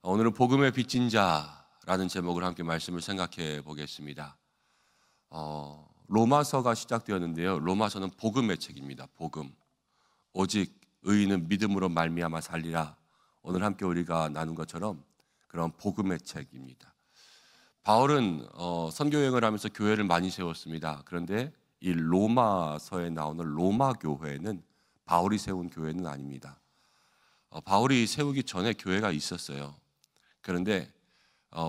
오늘은 복음의 빚진 자라는 제목으로 함께 말씀을 생각해 보겠습니다. 로마서가 시작되었는데요. 로마서는 복음의 책입니다. 복음. 오직 의인은 믿음으로 말미암아 살리라. 오늘 함께 우리가 나눈 것처럼 그런 복음의 책입니다. 바울은 선교 여행을 하면서 교회를 많이 세웠습니다. 그런데 이 로마서에 나오는 로마 교회는 바울이 세운 교회는 아닙니다. 바울이 세우기 전에 교회가 있었어요. 그런데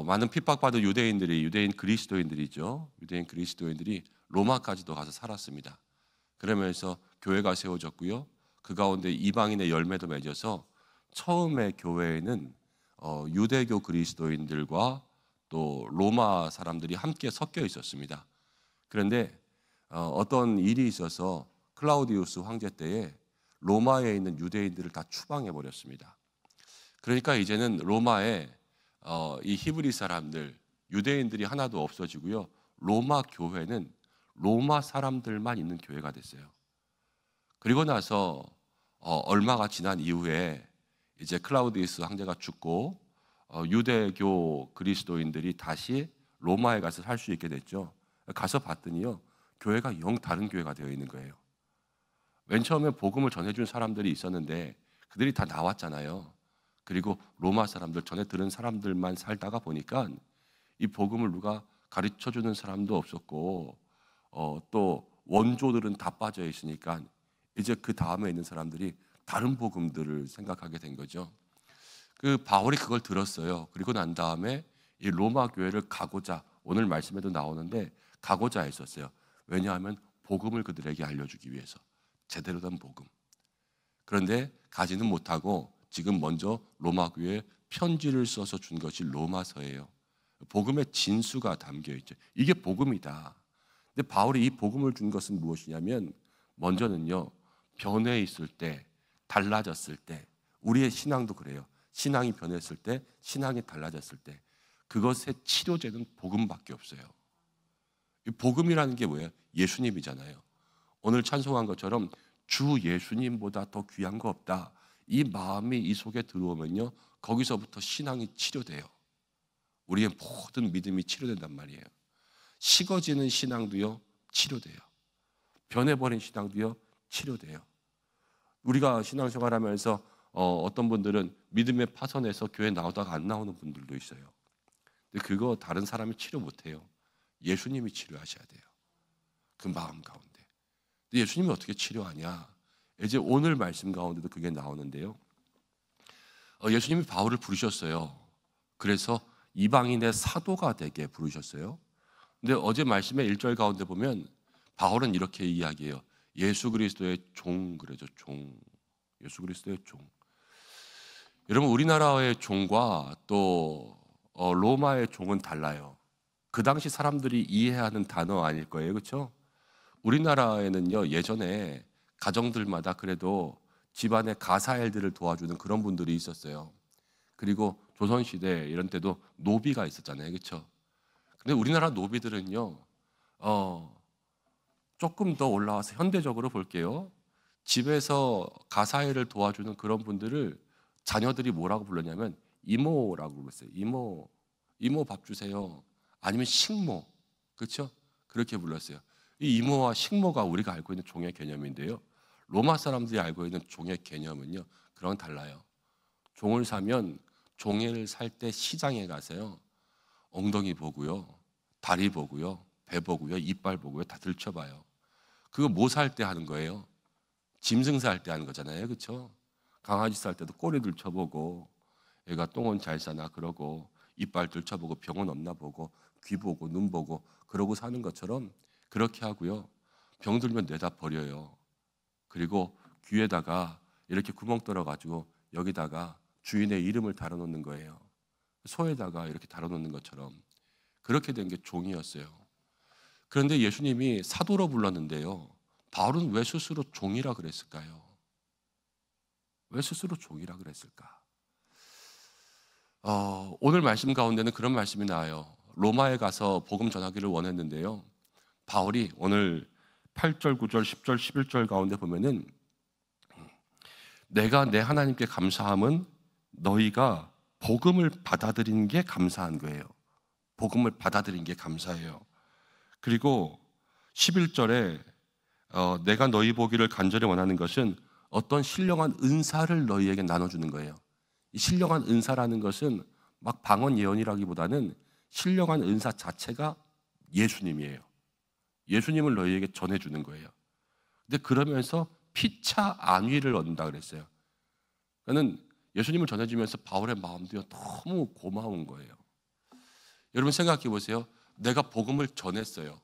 많은 핍박받은 유대인 그리스도인들이죠. 유대인 그리스도인들이 로마까지도 가서 살았습니다. 그러면서 교회가 세워졌고요. 그 가운데 이방인의 열매도 맺어서 처음에 교회에는 유대교 그리스도인들과 또 로마 사람들이 함께 섞여 있었습니다. 그런데 어떤 일이 있어서 클라우디우스 황제 때에 로마에 있는 유대인들을 다 추방해 버렸습니다. 그러니까 이제는 로마에 이 히브리 사람들, 유대인들이 하나도 없어지고요. 로마 교회는 로마 사람들만 있는 교회가 됐어요. 그리고 나서 얼마가 지난 이후에 이제 클라우디우스 황제가 죽고 유대교 그리스도인들이 다시 로마에 가서 살 수 있게 됐죠. 가서 봤더니요, 교회가 영 다른 교회가 되어 있는 거예요. 맨 처음에 복음을 전해준 사람들이 있었는데 그들이 다 나왔잖아요. 그리고 로마 사람들, 전에 들은 사람들만 살다가 보니까 이 복음을 누가 가르쳐주는 사람도 없었고 또 원조들은 다 빠져 있으니까 이제 그 다음에 있는 사람들이 다른 복음들을 생각하게 된 거죠. 그 바울이 그걸 들었어요. 그리고 난 다음에 이 로마 교회를 가고자, 오늘 말씀에도 나오는데 가고자 했었어요. 왜냐하면 복음을 그들에게 알려주기 위해서, 제대로 된 복음. 그런데 가지는 못하고 지금 먼저 로마 교회에 편지를 써서 준 것이 로마서예요. 복음의 진수가 담겨 있죠. 이게 복음이다. 근데 바울이 이 복음을 준 것은 무엇이냐면, 먼저는요, 변해 있을 때, 달라졌을 때, 우리의 신앙도 그래요. 신앙이 변했을 때, 신앙이 달라졌을 때, 그것의 치료제는 복음밖에 없어요. 이 복음이라는 게 뭐예요? 예수님이잖아요. 오늘 찬송한 것처럼 주 예수님보다 더 귀한 거 없다. 이 마음이 이 속에 들어오면요, 거기서부터 신앙이 치료돼요. 우리의 모든 믿음이 치료된단 말이에요. 식어지는 신앙도요, 치료돼요. 변해버린 신앙도요, 치료돼요. 우리가 신앙생활하면서 어떤 분들은 믿음에 파선해서 교회 나오다가 안 나오는 분들도 있어요. 근데 그거 다른 사람이 치료 못해요. 예수님이 치료하셔야 돼요. 그 마음 가운데. 근데 예수님이 어떻게 치료하냐? 이제 오늘 말씀 가운데도 그게 나오는데요. 예수님이 바울을 부르셨어요. 그래서 이방인의 사도가 되게 부르셨어요. 근데 어제 말씀의 1절 가운데 보면 바울은 이렇게 이야기해요. 예수 그리스도의 종, 그러죠. 종. 예수 그리스도의 종. 여러분, 우리나라의 종과 또 로마의 종은 달라요. 그 당시 사람들이 이해하는 단어 아닐 거예요. 그렇죠? 우리나라에는요, 예전에 가정들마다 그래도 집안의 가사일들을 도와주는 그런 분들이 있었어요. 그리고 조선시대 이런 때도 노비가 있었잖아요. 그렇죠? 근데 우리나라 노비들은요, 조금 더 올라와서 현대적으로 볼게요. 집에서 가사일을 도와주는 그런 분들을 자녀들이 뭐라고 불렀냐면 이모라고 불렀어요. 이모 밥 주세요. 아니면 식모, 그렇죠? 그렇게 불렀어요. 이 이모와 식모가 우리가 알고 있는 종의 개념인데요. 로마 사람들이 알고 있는 종의 개념은요, 그런 달라요. 종을 사면 종을 살 때 시장에 가서요, 엉덩이 보고요, 다리 보고요, 배 보고요, 이빨 보고요, 다 들춰봐요. 그거 뭐 살 때 하는 거예요? 짐승 살 때 하는 거잖아요. 그렇죠? 강아지 살 때도 꼬리 들춰보고, 얘가 똥은 잘 싸나 그러고, 이빨 들춰보고, 병은 없나 보고, 귀 보고, 눈 보고, 그러고 사는 것처럼 그렇게 하고요, 병 들면 내다 버려요. 그리고 귀에다가 이렇게 구멍 뚫어가지고 여기다가 주인의 이름을 달아놓는 거예요. 소에다가 이렇게 달아놓는 것처럼 그렇게 된 게 종이었어요. 그런데 예수님이 사도로 불렀는데요, 바울은 왜 스스로 종이라 그랬을까요? 왜 스스로 종이라 그랬을까? 오늘 말씀 가운데는 그런 말씀이 나와요. 로마에 가서 복음 전하기를 원했는데요, 바울이 오늘 8절, 9절, 10절, 11절 가운데 보면은 내가 내 하나님께 감사함은 너희가 복음을 받아들인 게 감사한 거예요. 복음을 받아들인 게 감사해요. 그리고 11절에 내가 너희 보기를 간절히 원하는 것은 어떤 신령한 은사를 너희에게 나눠주는 거예요. 이 신령한 은사라는 것은 막 방언 예언이라기보다는 신령한 은사 자체가 예수님이에요. 예수님을 너희에게 전해주는 거예요. 근데 그러면서 피차 안위를 얻는다 그랬어요. 그러니까 예수님을 전해주면서 바울의 마음도 너무 고마운 거예요. 여러분 생각해 보세요. 내가 복음을 전했어요.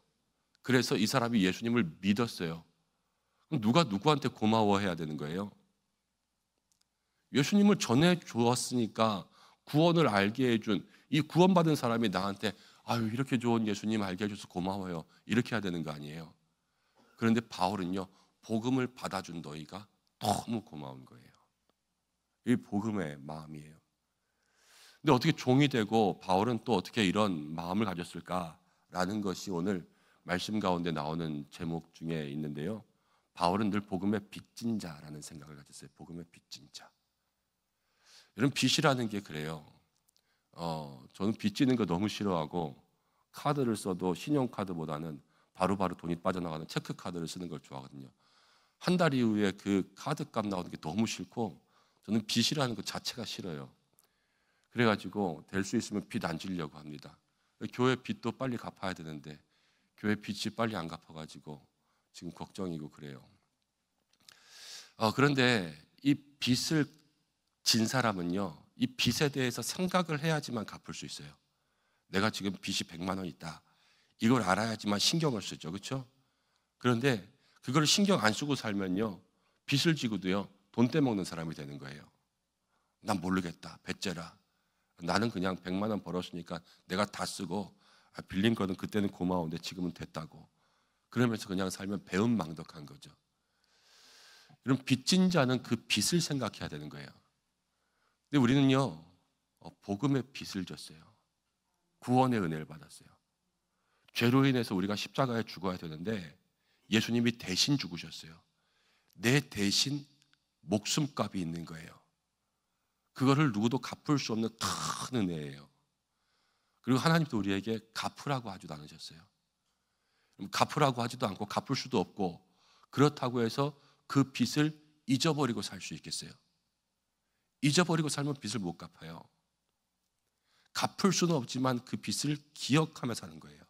그래서 이 사람이 예수님을 믿었어요. 그럼 누가 누구한테 고마워해야 되는 거예요? 예수님을 전해주었으니까 구원을 알게 해준 이 구원받은 사람이 나한테 아유 이렇게 좋은 예수님 알게 해줘서 고마워요. 이렇게 해야 되는 거 아니에요. 그런데 바울은요. 복음을 받아준 너희가 너무 고마운 거예요. 이 복음의 마음이에요. 근데 어떻게 종이 되고 바울은 또 어떻게 이런 마음을 가졌을까라는 것이 오늘 말씀 가운데 나오는 제목 중에 있는데요. 바울은 늘 복음의 빚진 자라는 생각을 가졌어요. 복음의 빚진 자. 이런 빚이라는 게 그래요. 저는 빚지는 거 너무 싫어하고 카드를 써도 신용카드보다는 바로바로 돈이 빠져나가는 체크카드를 쓰는 걸 좋아하거든요. 한 달 이후에 그 카드값 나오는 게 너무 싫고 저는 빚이라는 것 자체가 싫어요. 그래가지고 될 수 있으면 빚 안 지려고 합니다. 교회 빚도 빨리 갚아야 되는데 교회 빚이 빨리 안 갚아가지고 지금 걱정이고 그래요. 그런데 이 빚을 진 사람은요, 이 빚에 대해서 생각을 해야지만 갚을 수 있어요. 내가 지금 빚이 100만 원 있다. 이걸 알아야지만 신경을 쓰죠, 그렇죠? 그런데 그걸 신경 안 쓰고 살면요, 빚을 지고도요, 돈 떼먹는 사람이 되는 거예요. 난 모르겠다, 배째라. 나는 그냥 100만 원 벌었으니까 내가 다 쓰고 빌린 거는 그때는 고마운데 지금은 됐다고. 그러면서 그냥 살면 배은망덕한 거죠. 그럼 빚진 자는 그 빚을 생각해야 되는 거예요. 근데 우리는요, 복음의 빚을 졌어요. 구원의 은혜를 받았어요. 죄로 인해서 우리가 십자가에 죽어야 되는데 예수님이 대신 죽으셨어요. 내 대신 목숨값이 있는 거예요. 그거를 누구도 갚을 수 없는 큰 은혜예요. 그리고 하나님도 우리에게 갚으라고 하지도 않으셨어요. 갚으라고 하지도 않고 갚을 수도 없고 그렇다고 해서 그 빚을 잊어버리고 살 수 있겠어요? 잊어버리고 살면 빚을 못 갚아요. 갚을 수는 없지만 그 빚을 기억하며 사는 거예요.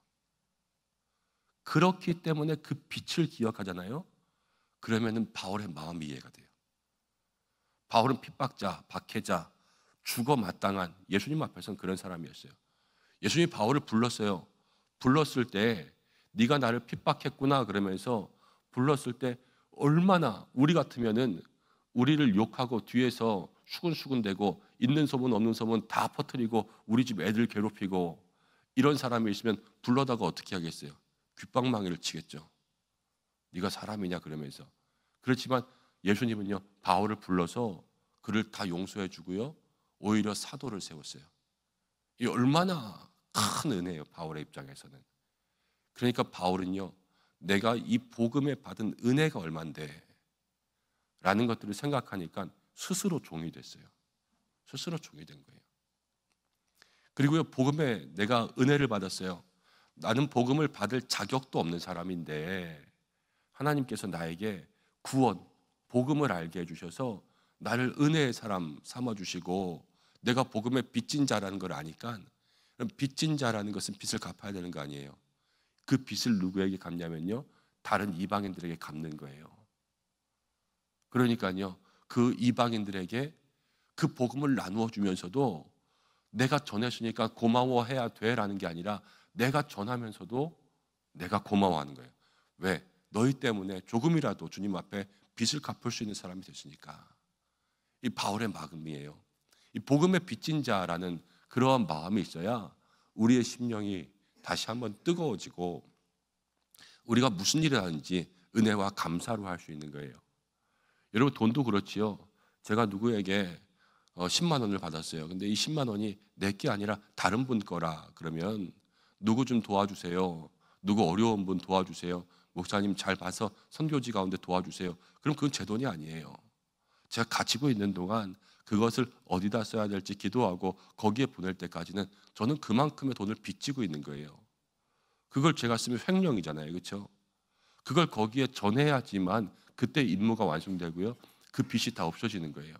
그렇기 때문에 그 빚을 기억하잖아요. 그러면은 바울의 마음이 이해가 돼요. 바울은 핍박자, 박해자, 죽어 마땅한 예수님 앞에서는 그런 사람이었어요. 예수님이 바울을 불렀어요. 불렀을 때 네가 나를 핍박했구나 그러면서 불렀을 때 얼마나 우리 같으면은 우리를 욕하고 뒤에서 수근수근대고 있는 소문 없는 소문 다 퍼뜨리고 우리 집 애들 괴롭히고 이런 사람이 있으면 불러다가 어떻게 하겠어요? 귓방망이를 치겠죠. 네가 사람이냐 그러면서. 그렇지만 예수님은요 바울을 불러서 그를 다 용서해 주고요 오히려 사도를 세웠어요. 이 얼마나 큰 은혜예요 바울의 입장에서는. 그러니까 바울은요 내가 이 복음에 받은 은혜가 얼만데 라는 것들을 생각하니까 스스로 종이 됐어요. 스스로 종이 된 거예요. 그리고요 복음에 내가 은혜를 받았어요. 나는 복음을 받을 자격도 없는 사람인데 하나님께서 나에게 구원, 복음을 알게 해주셔서 나를 은혜의 사람 삼아주시고 내가 복음의 빚진 자라는 걸 아니까 빚진 자라는 것은 빚을 갚아야 되는 거 아니에요. 그 빚을 누구에게 갚냐면요 다른 이방인들에게 갚는 거예요. 그러니까요 그 이방인들에게 그 복음을 나누어 주면서도 내가 전했으니까 고마워해야 돼라는 게 아니라 내가 전하면서도 내가 고마워하는 거예요. 왜? 너희 때문에 조금이라도 주님 앞에 빚을 갚을 수 있는 사람이 됐으니까. 이 바울의 마음이에요. 이 복음의 빚진 자라는 그러한 마음이 있어야 우리의 심령이 다시 한번 뜨거워지고 우리가 무슨 일을 하는지 은혜와 감사로 할 수 있는 거예요. 여러분 돈도 그렇지요. 제가 누구에게 10만 원을 받았어요. 근데 이 10만 원이 내 게 아니라 다른 분 거라 그러면 누구 좀 도와주세요. 누구 어려운 분 도와주세요. 목사님 잘 봐서 선교지 가운데 도와주세요. 그럼 그건 제 돈이 아니에요. 제가 가지고 있는 동안 그것을 어디다 써야 될지 기도하고 거기에 보낼 때까지는 저는 그만큼의 돈을 빚지고 있는 거예요. 그걸 제가 쓰면 횡령이잖아요. 그렇죠? 그걸 거기에 전해야지만 그때 임무가 완성되고요. 그 빚이 다 없어지는 거예요.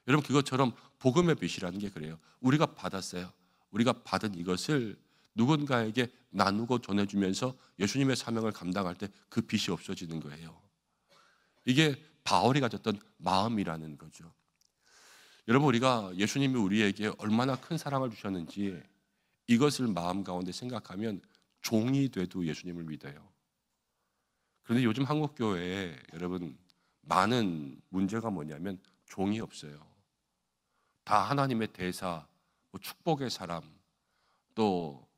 여러분, 그것처럼 복음의 빚이라는 게 그래요. 우리가 받았어요. 우리가 받은 이것을 누군가에게 나누고 전해주면서 예수님의 사명을 감당할 때 그 빚이 없어지는 거예요. 이게 바울이 가졌던 마음이라는 거죠. 여러분, 우리가 예수님이 우리에게 얼마나 큰 사랑을 주셨는지 이것을 마음 가운데 생각하면 종이 돼도 예수님을 믿어요. 그런데 요즘 한국 교회에 여러분 많은 문제가 뭐냐면 종이 없어요. 다 하나님의 대사, 뭐 축복의 사람, 또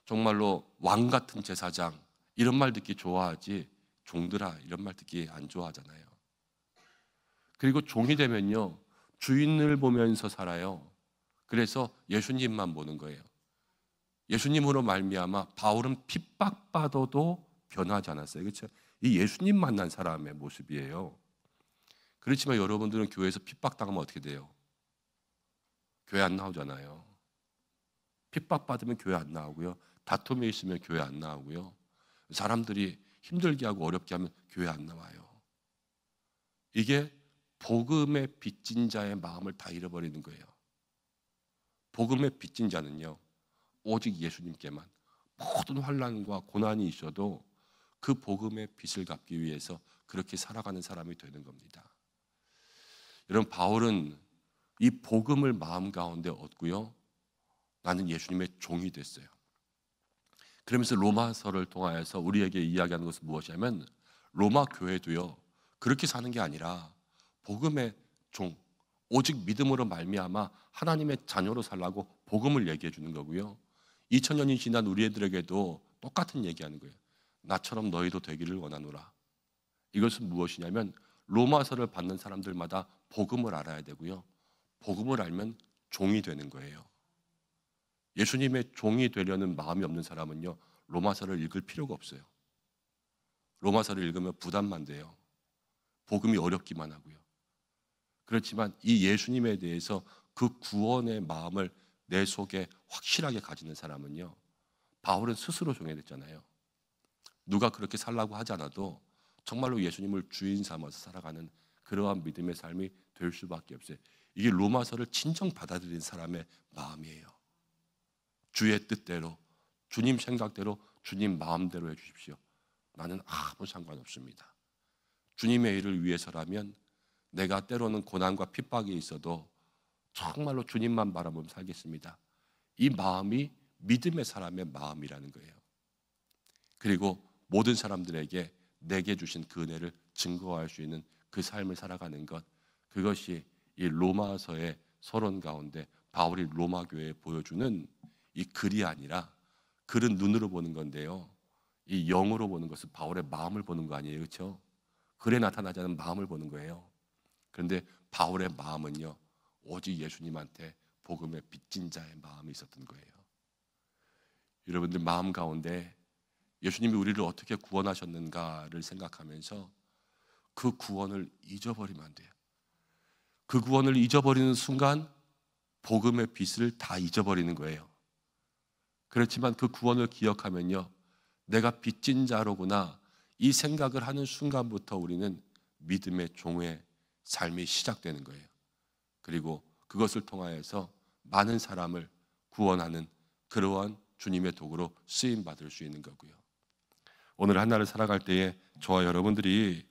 정말로 왕 같은 제사장 이런 말 듣기 좋아하지 종들아 이런 말 듣기 안 좋아하잖아요. 그리고 종이 되면요 주인을 보면서 살아요. 그래서 예수님만 보는 거예요. 예수님으로 말미암아 바울은 핍박받아도 변하지 않았어요. 그렇죠? 이 예수님 만난 사람의 모습이에요. 그렇지만 여러분들은 교회에서 핍박당하면 어떻게 돼요? 교회 안 나오잖아요. 핍박받으면 교회 안 나오고요. 다툼이 있으면 교회 안 나오고요. 사람들이 힘들게 하고 어렵게 하면 교회 안 나와요. 이게 복음의 빚진 자의 마음을 다 잃어버리는 거예요. 복음의 빚진 자는요. 오직 예수님께만 모든 환난과 고난이 있어도 그 복음의 빚을 갚기 위해서 그렇게 살아가는 사람이 되는 겁니다. 여러분, 바울은 이 복음을 마음 가운데 얻고요. 나는 예수님의 종이 됐어요. 그러면서 로마서를 통하여서 우리에게 이야기하는 것은 무엇이냐면 로마 교회도요. 그렇게 사는 게 아니라 복음의 종, 오직 믿음으로 말미암아 하나님의 자녀로 살라고 복음을 얘기해 주는 거고요. 2000년이 지난 우리 애들에게도 똑같은 얘기하는 거예요. 나처럼 너희도 되기를 원하노라. 이것은 무엇이냐면 로마서를 받는 사람들마다 복음을 알아야 되고요. 복음을 알면 종이 되는 거예요. 예수님의 종이 되려는 마음이 없는 사람은요. 로마서를 읽을 필요가 없어요. 로마서를 읽으면 부담만 돼요. 복음이 어렵기만 하고요. 그렇지만 이 예수님에 대해서 그 구원의 마음을 내 속에 확실하게 가지는 사람은요. 바울은 스스로 종이 됐잖아요. 누가 그렇게 살라고 하지 않아도 정말로 예수님을 주인 삼아서 살아가는 그러한 믿음의 삶이 될 수밖에 없어요. 이게 로마서를 진정 받아들인 사람의 마음이에요. 주의 뜻대로, 주님 생각대로, 주님 마음대로 해주십시오. 나는 아무 상관없습니다. 주님의 일을 위해서라면 내가 때로는 고난과 핍박이 있어도 정말로 주님만 바라보며 살겠습니다. 이 마음이 믿음의 사람의 마음이라는 거예요. 그리고 모든 사람들에게 내게 주신 그 은혜를 증거할 수 있는 그 삶을 살아가는 것, 그것이 이 로마서의 서론 가운데 바울이 로마 교회에 보여주는 이 글이 아니라, 글은 눈으로 보는 건데요, 이 영으로 보는 것은 바울의 마음을 보는 거 아니에요, 그렇죠? 글에 나타나지 않은 마음을 보는 거예요. 그런데 바울의 마음은요, 오직 예수님한테 복음의 빚진 자의 마음이 있었던 거예요. 여러분들 마음 가운데 예수님이 우리를 어떻게 구원하셨는가를 생각하면서 그 구원을 잊어버리면 안 돼요. 그 구원을 잊어버리는 순간 복음의 빚을 다 잊어버리는 거예요. 그렇지만 그 구원을 기억하면요, 내가 빚진 자로구나 이 생각을 하는 순간부터 우리는 믿음의 종의 삶이 시작되는 거예요. 그리고 그것을 통하여서 많은 사람을 구원하는 그러한 주님의 도구로 쓰임받을 수 있는 거고요. 오늘 하나를 살아갈 때에 저와 여러분들이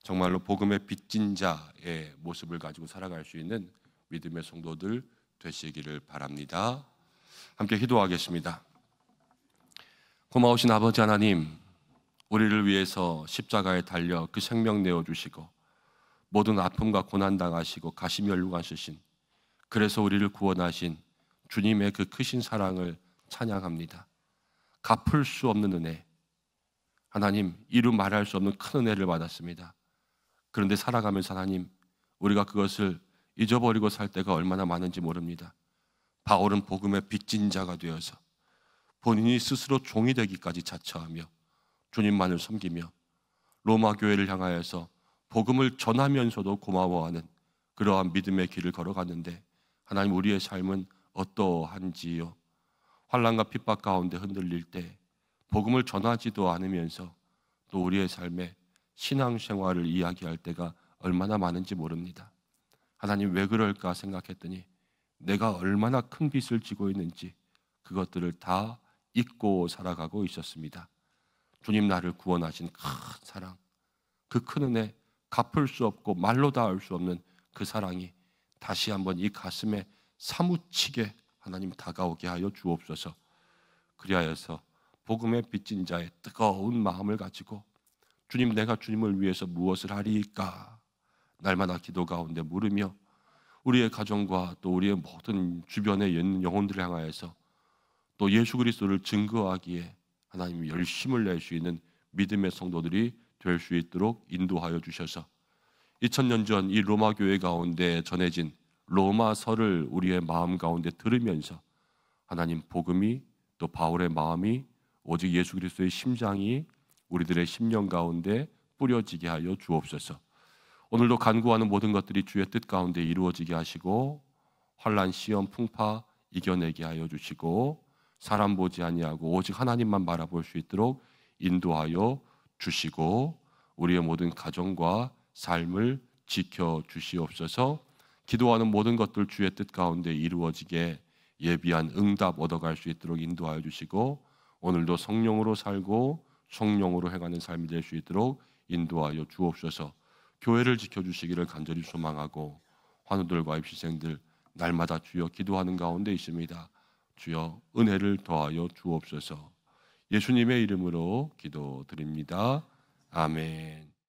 정말로 복음의 빚진 자의 모습을 가지고 살아갈 수 있는 믿음의 성도들 되시기를 바랍니다. 함께 기도하겠습니다. 고마우신 아버지 하나님, 우리를 위해서 십자가에 달려 그 생명 내어주시고 모든 아픔과 고난 당하시고 가시면류관 쓰신, 그래서 우리를 구원하신 주님의 그 크신 사랑을 찬양합니다. 갚을 수 없는 은혜, 하나님 이루 말할 수 없는 큰 은혜를 받았습니다. 그런데 살아가면서 하나님, 우리가 그것을 잊어버리고 살 때가 얼마나 많은지 모릅니다. 바울은 복음의 빚진 자가 되어서 본인이 스스로 종이 되기까지 자처하며 주님만을 섬기며 로마 교회를 향하여서 복음을 전하면서도 고마워하는 그러한 믿음의 길을 걸어갔는데 하나님 우리의 삶은 어떠한지요? 환난과 핍박 가운데 흔들릴 때 복음을 전하지도 않으면서 또 우리의 삶에 신앙생활을 이야기할 때가 얼마나 많은지 모릅니다. 하나님 왜 그럴까 생각했더니 내가 얼마나 큰 빚을 지고 있는지 그것들을 다 잊고 살아가고 있었습니다. 주님 나를 구원하신 큰 사랑, 그 큰 은혜, 갚을 수 없고 말로 닿을 수 없는 그 사랑이 다시 한번 이 가슴에 사무치게 하나님 다가오게 하여 주옵소서. 그리하여서 복음의 빚진 자의 뜨거운 마음을 가지고 주님 내가 주님을 위해서 무엇을 하리까 날마다 기도 가운데 물으며 우리의 가정과 또 우리의 모든 주변에 있는 영혼들을 향하여서 또 예수 그리스도를 증거하기에 하나님이 열심을 낼 수 있는 믿음의 성도들이 될 수 있도록 인도하여 주셔서 2000년 전 이 로마 교회 가운데 전해진 로마서를 우리의 마음 가운데 들으면서 하나님 복음이 또 바울의 마음이 오직 예수 그리스도의 심장이 우리들의 심령 가운데 뿌려지게 하여 주옵소서. 오늘도 간구하는 모든 것들이 주의 뜻 가운데 이루어지게 하시고 환난 시험 풍파 이겨내게 하여 주시고 사람 보지 아니하고 오직 하나님만 바라볼 수 있도록 인도하여 주시고 우리의 모든 가정과 삶을 지켜 주시옵소서. 기도하는 모든 것들 주의 뜻 가운데 이루어지게 예비한 응답 얻어갈 수 있도록 인도하여 주시고 오늘도 성령으로 살고 성령으로 행하는 삶이 될 수 있도록 인도하여 주옵소서. 교회를 지켜주시기를 간절히 소망하고 환우들과 입시생들 날마다 주여 기도하는 가운데 있습니다. 주여 은혜를 더하여 주옵소서. 예수님의 이름으로 기도드립니다. 아멘.